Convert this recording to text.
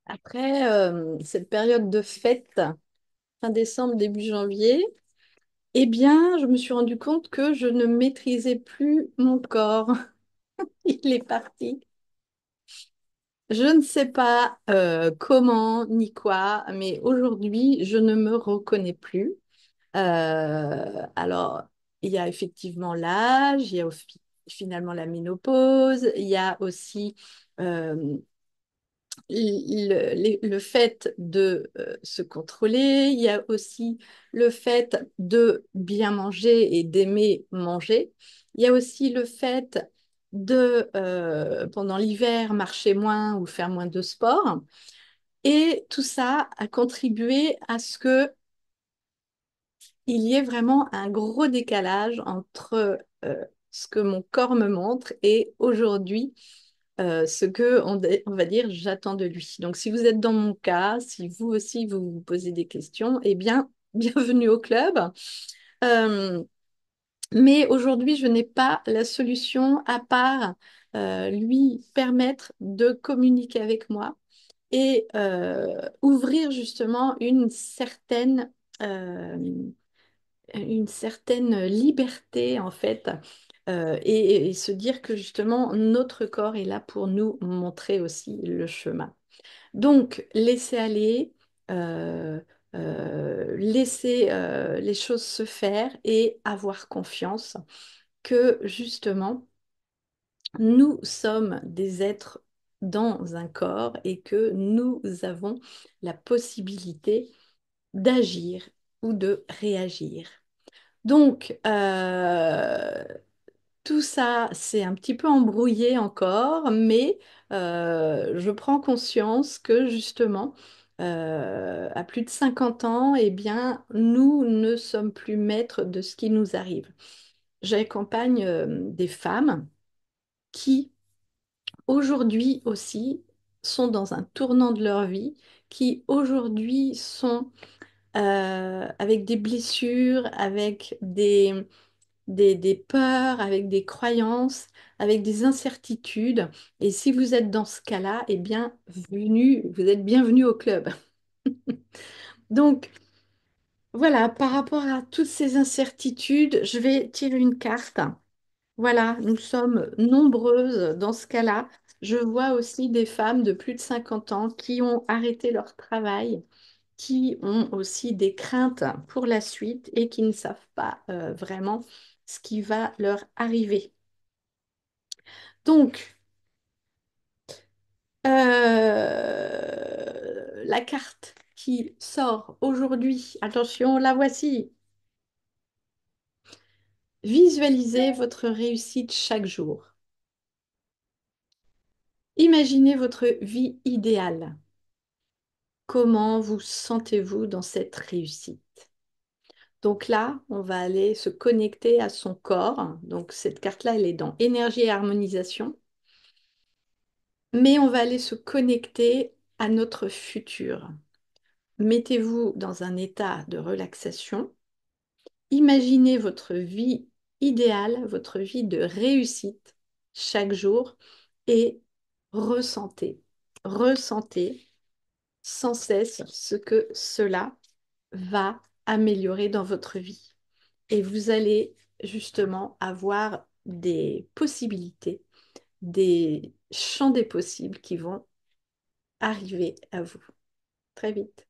Après cette période de fête, fin décembre, début janvier, eh bien, je me suis rendu compte que je ne maîtrisais plus mon corps. Il est parti. Je ne sais pas comment ni quoi, mais aujourd'hui, je ne me reconnais plus. Alors, il y a effectivement l'âge, il y a finalement la ménopause, il y a aussi euh, le fait de se contrôler, il y a aussi le fait de bien manger et d'aimer manger. Il y a aussi le fait de, pendant l'hiver, marcher moins ou faire moins de sport. Et tout ça a contribué à ce que il y ait vraiment un gros décalage entre ce que mon corps me montre et aujourd'hui ce que on va dire j'attends de lui. Donc si vous êtes dans mon cas, si vous aussi vous vous posez des questions, eh bien bienvenue au club. Euh, mais aujourd'hui, je n'ai pas la solution à part lui permettre de communiquer avec moi et ouvrir justement une certaine liberté en fait, et se dire que justement notre corps est là pour nous montrer aussi le chemin. Donc, laisser aller, euh, laisser les choses se faire et avoir confiance que justement nous sommes des êtres dans un corps et que nous avons la possibilité d'agir ou de réagir. Donc, tout ça, c'est un petit peu embrouillé encore, mais je prends conscience que justement, à plus de 50 ans, eh bien, nous ne sommes plus maîtres de ce qui nous arrive. J'accompagne des femmes qui, aujourd'hui aussi, sont dans un tournant de leur vie, qui aujourd'hui sont avec des blessures, avec des peurs, avec des croyances, avec des incertitudes. Et si vous êtes dans ce cas-là, eh bien, vous êtes bienvenue au club. Donc, voilà, par rapport à toutes ces incertitudes, je vais tirer une carte. Voilà, nous sommes nombreuses dans ce cas-là. Je vois aussi des femmes de plus de 50 ans qui ont arrêté leur travail, qui ont aussi des craintes pour la suite et qui ne savent pas vraiment ce qui va leur arriver. Donc, la carte qui sort aujourd'hui, attention, la voici. Visualisez votre réussite chaque jour. Imaginez votre vie idéale. Comment vous sentez-vous dans cette réussite? Donc là, on va aller se connecter à son corps. Donc cette carte-là, elle est dans énergie et harmonisation. Mais on va aller se connecter à notre futur. Mettez-vous dans un état de relaxation. Imaginez votre vie idéale, votre vie de réussite chaque jour et ressentez, ressentez sans cesse ce que cela va améliorer dans votre vie. Et vous allez justement avoir des possibilités, des champs des possibles qui vont arriver à vous très vite.